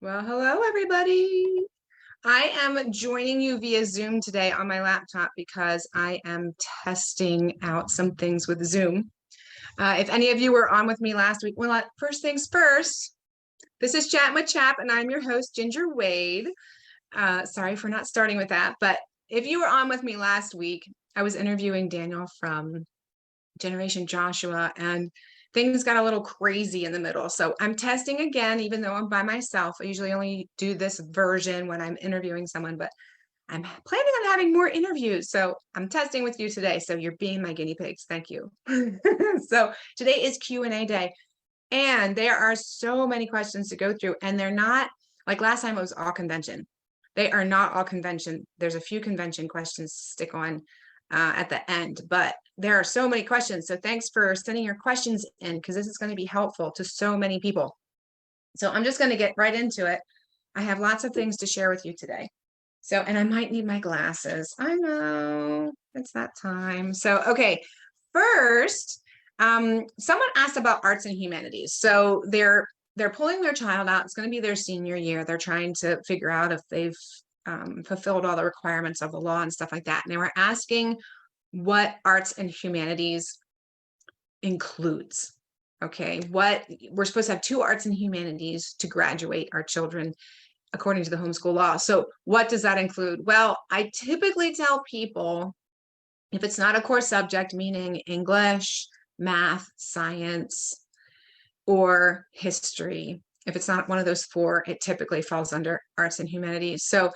Well, hello, everybody. I am joining you via Zoom today on my laptop because I am testing out some things with Zoom. If any of you were on with me last week, well, first things first, this is Chattin with CHAP, and I'm your host, Ginger Wade. Sorry for not starting with that, but if you were on with me last week, I was interviewing Daniel from Generation Joshua, and things got a little crazy in the middle. So I'm testing again, even though I'm by myself. I usually only do this version when I'm interviewing someone, but I'm planning on having more interviews. So I'm testing with you today. So you're being my guinea pigs. Thank you. So today is Q&A day. And there are so many questions to go through. And they're not, like last time it was all convention. They are not all convention. There's a few convention questions to stick on at the end, but there are so many questions. So thanks for sending your questions in, because this is going to be helpful to so many people. So I'm just going to get right into it. I have lots of things to share with you today. So, and I might need my glasses. I know it's that time. So, okay, first, someone asked about arts and humanities. So they're pulling their child out. It's going to be their senior year. They're trying to figure out if they've fulfilled all the requirements of the law and stuff like that. And they were asking what arts and humanities includes. Okay, what we're supposed to have 2 arts and humanities to graduate our children according to the homeschool law. So what does that include? Well, I typically tell people if it's not a core subject, meaning English, math, science, or history, if it's not one of those 4, it typically falls under arts and humanities. So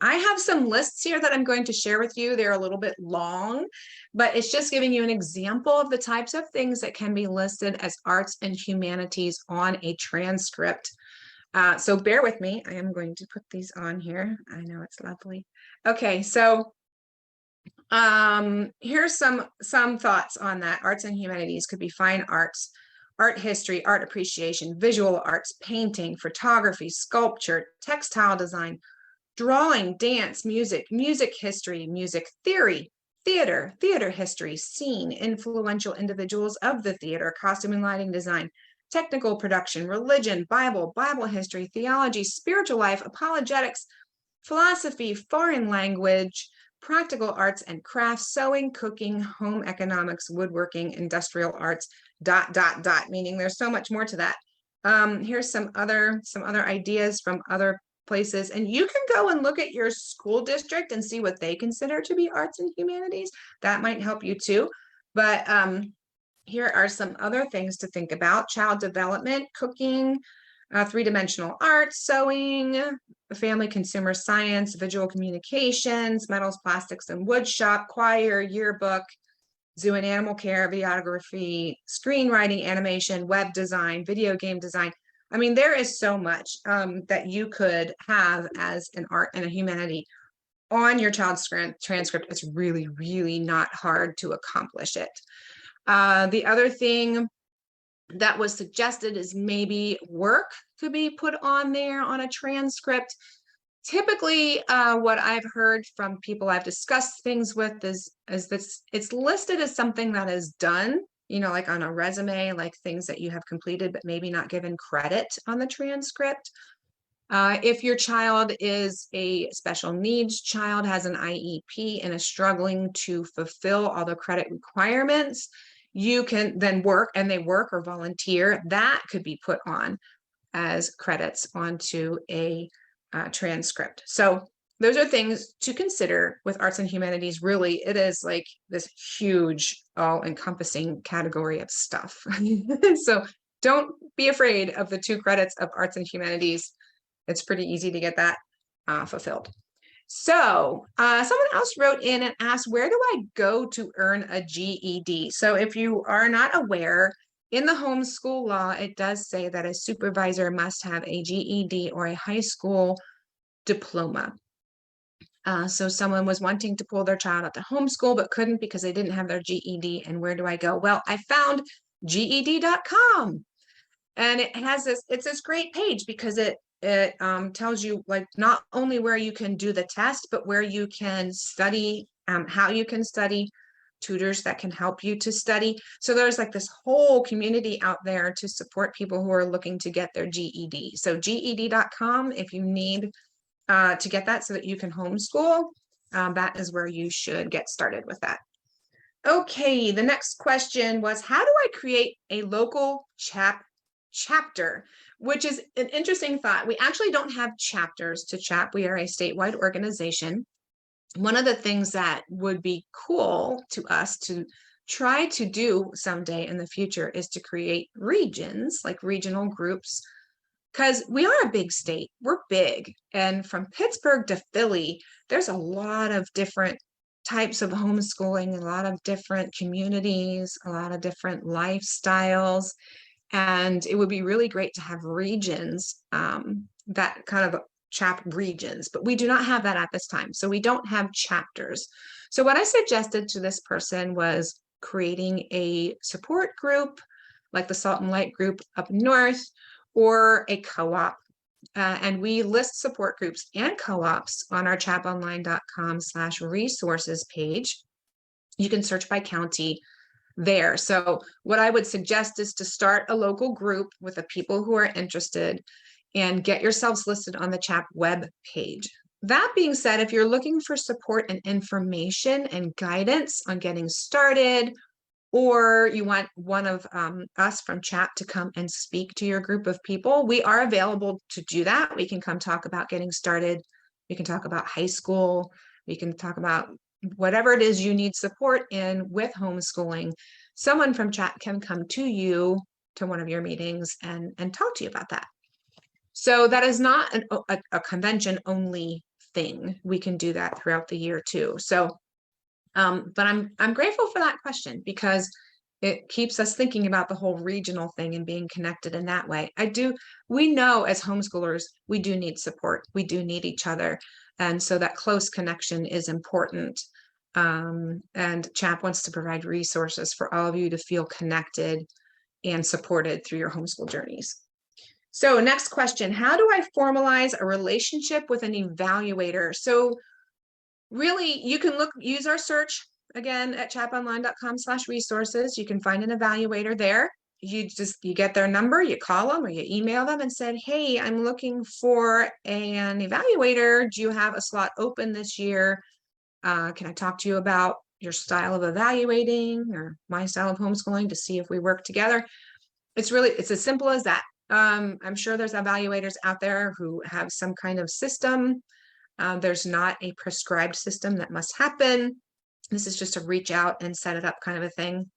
I have some lists here that I'm going to share with you. They're a little bit long, but it's just giving you an example of the types of things that can be listed as arts and humanities on a transcript. So bear with me. I am going to put these on here. I know it's lovely. Okay, so here's some thoughts on that. Arts and humanities could be fine arts, art history, art appreciation, visual arts, painting, photography, sculpture, textile design, drawing, dance, music, music history, music theory, theater, theater history, scene, influential individuals of the theater, costume and lighting design, technical production, religion, Bible, Bible history, theology, spiritual life, apologetics, philosophy, foreign language, practical arts and crafts, sewing, cooking, home economics, woodworking, industrial arts, ... meaning there's so much more to that. Here's some other ideas from other places, and you can go and look at your school district and see what they consider to be arts and humanities. That might help you too. But here are some other things to think about: child development, cooking, 3-dimensional art, sewing, family consumer science, visual communications, metals, plastics, and wood shop, choir, yearbook, zoo and animal care, videography, screenwriting, animation, web design, video game design. I mean, there is so much that you could have as an art and a humanity on your child's transcript. It's really, really not hard to accomplish it. The other thing that was suggested is maybe work could be put on there on a transcript. Typically, what I've heard from people I've discussed things with is this: it's listed as something that is done, you know, like on a resume, like things that you have completed, but maybe not given credit on the transcript. If your child is a special needs child, has an IEP, and is struggling to fulfill all the credit requirements, you can then work, and they work or volunteer, that could be put on as credits onto a transcript. So those are things to consider with arts and humanities. Really, it is like this huge, all-encompassing category of stuff. So don't be afraid of the 2 credits of arts and humanities. It's pretty easy to get that fulfilled. So someone else wrote in and asked, where do I go to earn a GED? So if you are not aware, in the homeschool law, it does say that a supervisor must have a GED or a high school diploma. So someone was wanting to pull their child out to homeschool, but couldn't because they didn't have their GED. And where do I go? Well, I found GED.com. And it has it's this great page because it tells you, like, not only where you can do the test, but where you can study, how you can study, tutors that can help you to study. So there's like this whole community out there to support people who are looking to get their GED. So GED.com, if you need to get that so that you can homeschool, that is where you should get started with that. Okay, the next question was, how do I create a local CHAP chapter? Which is an interesting thought. We actually don't have chapters to CHAP. We are a statewide organization. One of the things that would be cool to us to try to do someday in the future is to create regions, like regional groups, because we are a big state. We're big. And from Pittsburgh to Philly, there's a lot of different types of homeschooling, a lot of different communities, a lot of different lifestyles. And it would be really great to have regions, that kind of CHAP regions, but we do not have that at this time. So we don't have chapters. So what I suggested to this person was creating a support group, like the Salt and Light group up north, or a co-op. And we list support groups and co-ops on our chaponline.com/resources page. You can search by county there. So what I would suggest is to start a local group with the people who are interested and get yourselves listed on the CHAP web page. That being said, if you're looking for support and information and guidance on getting started, or you want one of us from CHAP to come and speak to your group of people, we are available to do that. We can come talk about getting started. We can talk about high school. We can talk about whatever it is you need support in with homeschooling. Someone from CHAP can come to you, to one of your meetings, and talk to you about that. So that is not a convention only thing. We can do that throughout the year too. So but I'm grateful for that question, because it keeps us thinking about the whole regional thing and being connected in that way. We know as homeschoolers, we do need support. We do need each other. And so that close connection is important. And CHAP wants to provide resources for all of you to feel connected and supported through your homeschool journeys. So next question, how do I formalize a relationship with an evaluator? So really, you can use our search again at chaponline.com/resources. You can find an evaluator there. You get their number, you call them or you email them and said, hey, I'm looking for an evaluator. Do you have a slot open this year? Can I talk to you about your style of evaluating or my style of homeschooling to see if we work together? It's as simple as that. I'm sure there's evaluators out there who have some kind of system. There's not a prescribed system that must happen. This is just a reach out and set it up kind of a thing.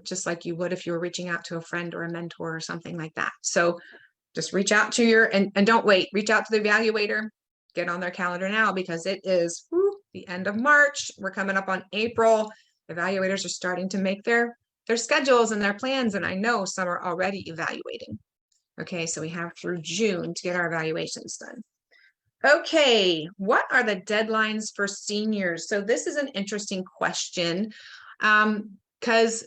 Just like you would if you were reaching out to a friend or a mentor or something like that. So just reach out to and don't wait, reach out to the evaluator, get on their calendar now, because it is the end of March. We're coming up on April. Evaluators are starting to make their schedules and their plans. And I know some are already evaluating. Okay, so we have through June to get our evaluations done. Okay, what are the deadlines for seniors? So this is an interesting question, because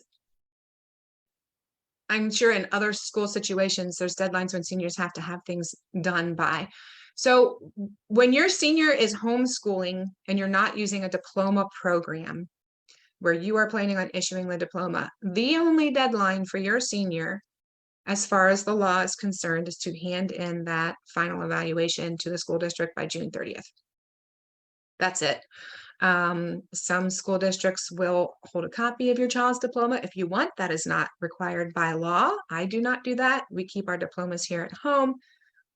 I'm sure in other school situations, there's deadlines when seniors have to have things done by. So when your senior is homeschooling and you're not using a diploma program where you are planning on issuing the diploma, the only deadline for your senior, as far as the law is concerned, is to hand in that final evaluation to the school district by June 30th. That's it. Some school districts will hold a copy of your child's diploma if you want. That is not required by law. I do not do that. We keep our diplomas here at home.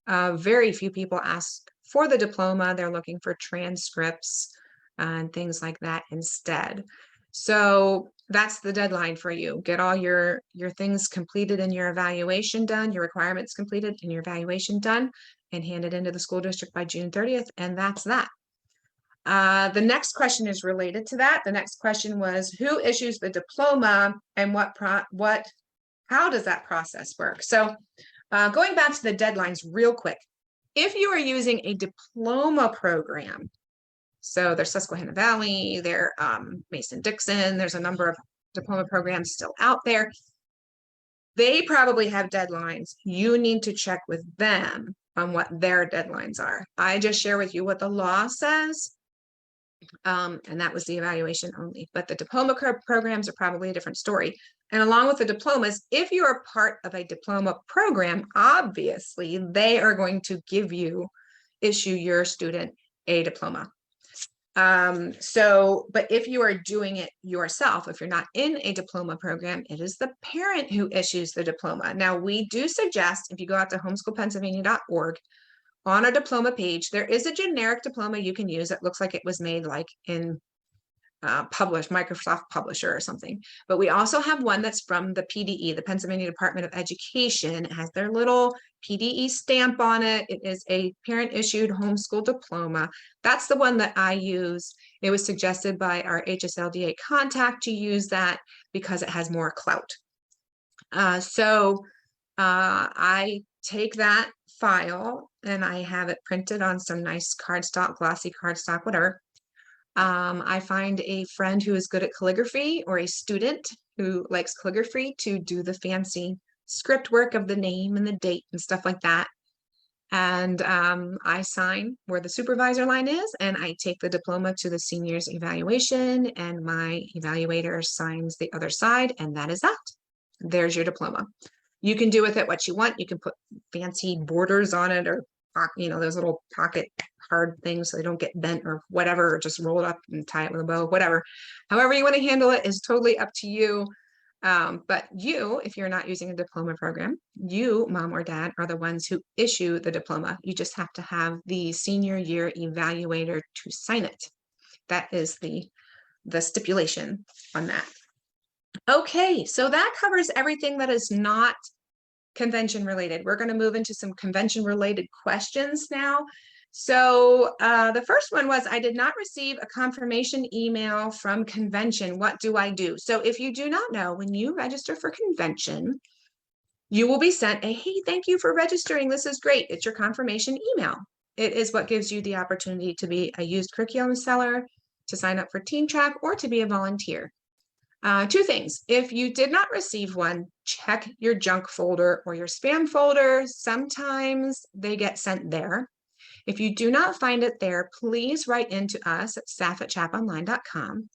Very few people ask for the diploma. They're looking for transcripts and things like that instead. So that's the deadline for you. Get all your things completed and your evaluation done, your requirements completed and your evaluation done, and hand it into the school district by June 30th. And that's that. The next question is related to that. The next question was, who issues the diploma and how does that process work? So going back to the deadlines real quick, if you are using a diploma program, so there's Susquehanna Valley, there's Mason-Dixon, there's a number of diploma programs still out there. They probably have deadlines. You need to check with them on what their deadlines are. I just share with you what the law says. And that was the evaluation only. But the diploma programs are probably a different story. And along with the diplomas, if you are part of a diploma program, obviously they are going to issue your student a diploma. But if you are doing it yourself, if you're not in a diploma program, it is the parent who issues the diploma. Now, we do suggest, if you go out to homeschoolpennsylvania.org, on our diploma page, there is a generic diploma you can use. It looks like it was made like in Microsoft Publisher or something. But we also have one that's from the PDE, the Pennsylvania Department of Education. It has their little PDE stamp on it. It is a parent issued homeschool diploma. That's the one that I use. It was suggested by our HSLDA contact to use that because it has more clout. I take that file and I have it printed on some nice cardstock, glossy cardstock, whatever. I find a friend who is good at calligraphy or a student who likes calligraphy to do the fancy script work of the name and the date and stuff like that. And I sign where the supervisor line is, and I take the diploma to the seniors evaluation, and my evaluator signs the other side, and that is that. There's your diploma. You can do with it what you want. You can put fancy borders on it, or those little pocket card things so they don't get bent or whatever, or just roll it up and tie it with a bow, whatever. However you want to handle it is totally up to you. But you, if you're not using a diploma program, you, mom or dad, are the ones who issue the diploma. You just have to have the senior year evaluator to sign it. That is the stipulation on that. Okay, so that covers everything that is not convention related. We're going to move into some convention related questions now. So the first one was, I did not receive a confirmation email from convention. What do I do? So if you do not know, when you register for convention, you will be sent a, hey, thank you for registering. This is great. It's your confirmation email. It is what gives you the opportunity to be a used curriculum seller, to sign up for Teen Track, or to be a volunteer. Two things. If you did not receive one, check your junk folder or your spam folder. Sometimes they get sent there. If you do not find it there, please write into us at staff@chaponline.com,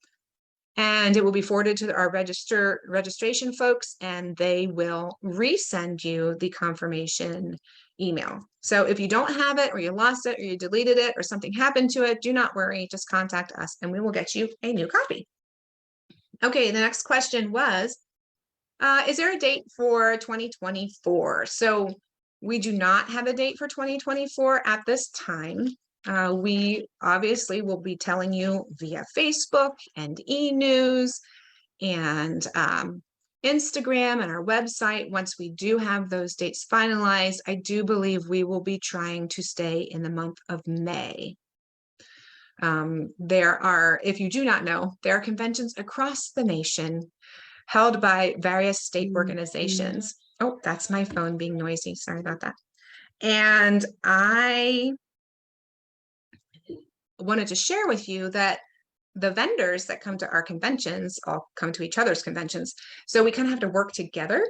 and it will be forwarded to our registration folks, and they will resend you the confirmation email. So if you don't have it, or you lost it, or you deleted it, or something happened to it, do not worry. Just contact us and we will get you a new copy. Okay, the next question was, is there a date for 2024? So we do not have a date for 2024 at this time. We obviously will be telling you via Facebook and e-news and Instagram and our website once we do have those dates finalized. I do believe we will be trying to stay in the month of May. If you do not know, there are conventions across the nation held by various state organizations. Oh, that's my phone being noisy. Sorry about that. And I wanted to share with you that the vendors that come to our conventions all come to each other's conventions. So we kind of have to work together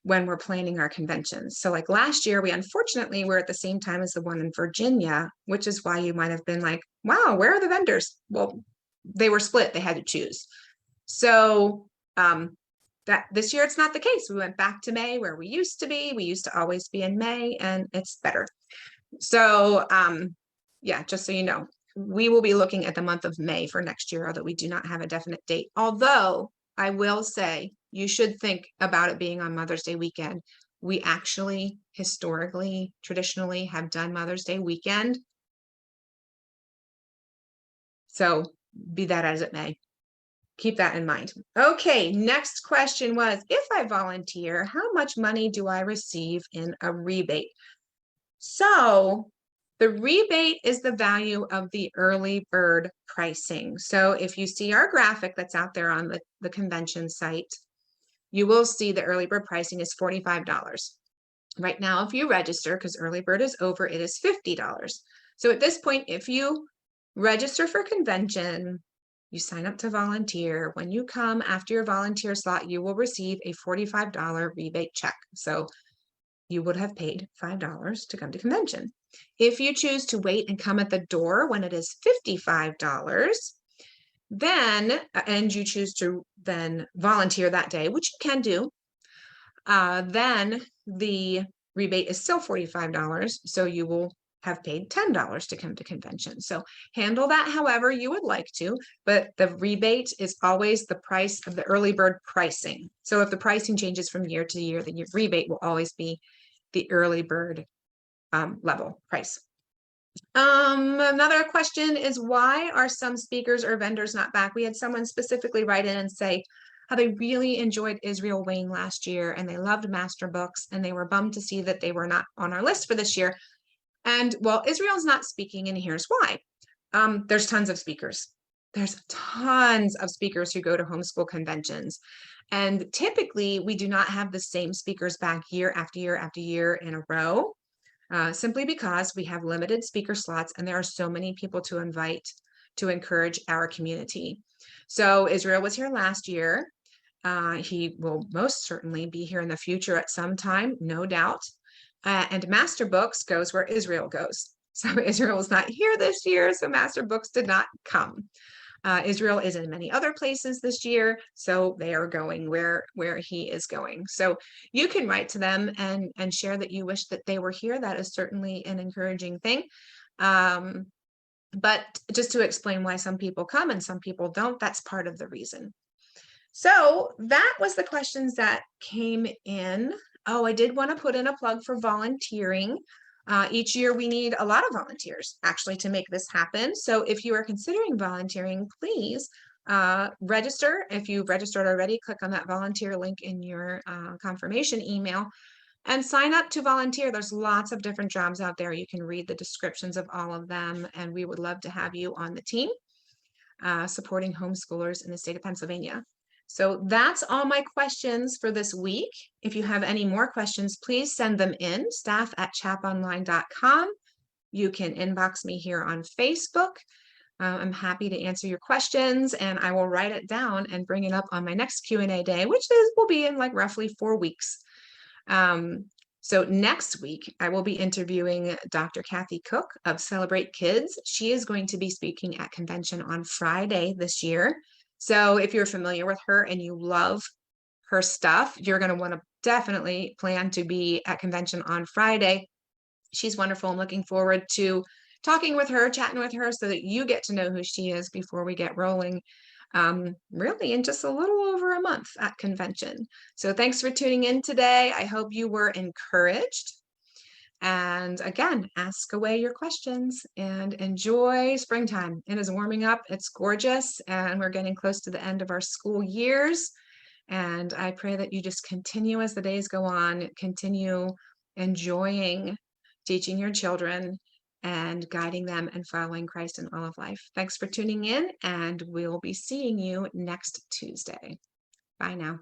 when we're planning our conventions. So like last year, we unfortunately were at the same time as the one in Virginia, which is why you might have been like, wow, where are the vendors? Well, they were split. They had to choose. So that this year, it's not the case. We went back to May where we used to be. We used to always be in May, and it's better. So yeah, just so you know, we will be looking at the month of May for next year, although we do not have a definite date. Although I will say, you should think about it being on Mother's Day weekend. We actually historically, traditionally have done Mother's Day weekend. So be that as it may, keep that in mind. Okay, next question was, if I volunteer, how much money do I receive in a rebate? So the rebate is the value of the early bird pricing. So if you see our graphic that's out there on the convention site, you will see the early bird pricing is $45. Right now, if you register, because early bird is over, it is $50. So at this point, if you register for convention, you sign up to volunteer. When you come after your volunteer slot, you will receive a $45 rebate check. So you would have paid $5 to come to convention. If you choose to wait and come at the door when it is $55, then, and you choose to then volunteer that day, which you can do, then the rebate is still $45. So you will have paid $10 to come to convention. So handle that however you would like to, but the rebate is always the price of the early bird pricing. So if the pricing changes from year to year, the rebate will always be the early bird level price. Another question is, why are some speakers or vendors not back? We had someone specifically write in and say how they really enjoyed Israel Wayne last year and they loved master books, and they were bummed to see that they were not on our list for this year. And well, Israel's not speaking, and here's why. There's tons of speakers. There's tons of speakers who go to homeschool conventions. And typically we do not have the same speakers back year after year after year in a row, simply because we have limited speaker slots and there are so many people to invite to encourage our community. So Israel was here last year. He will most certainly be here in the future at some time, no doubt. And Master Books goes where Israel goes. So Israel is not here this year, so Master Books did not come. Israel is in many other places this year, so they are going where he is going. So you can write to them and share that you wish that they were here. That is certainly an encouraging thing. But just to explain why some people come and some people don't, that's part of the reason. So that was the questions that came in. Oh, I did want to put in a plug for volunteering. Each year we need a lot of volunteers actually to make this happen. So if you are considering volunteering, please register. If you've registered already, click on that volunteer link in your confirmation email and sign up to volunteer. There's lots of different jobs out there. You can read the descriptions of all of them, and we would love to have you on the team supporting homeschoolers in the state of Pennsylvania. So that's all my questions for this week. If you have any more questions, please send them in, staff@chaponline.com. You can inbox me here on Facebook. I'm happy to answer your questions, and I will write it down and bring it up on my next Q&A day, which will be in like roughly 4 weeks. So next week, I will be interviewing Dr. Kathy Cook of Celebrate Kids. She is going to be speaking at convention on Friday this year. So if you're familiar with her and you love her stuff, you're going to want to definitely plan to be at convention on Friday. She's wonderful. I'm looking forward to talking with her, chatting with her, so that you get to know who she is before we get rolling, really in just a little over a month at convention. So thanks for tuning in today. I hope you were encouraged. And again, ask away your questions and enjoy springtime. It is warming up. It's gorgeous. And we're getting close to the end of our school years. And I pray that you just continue as the days go on, continue enjoying teaching your children and guiding them and following Christ in all of life. Thanks for tuning in, and we'll be seeing you next Tuesday. Bye now.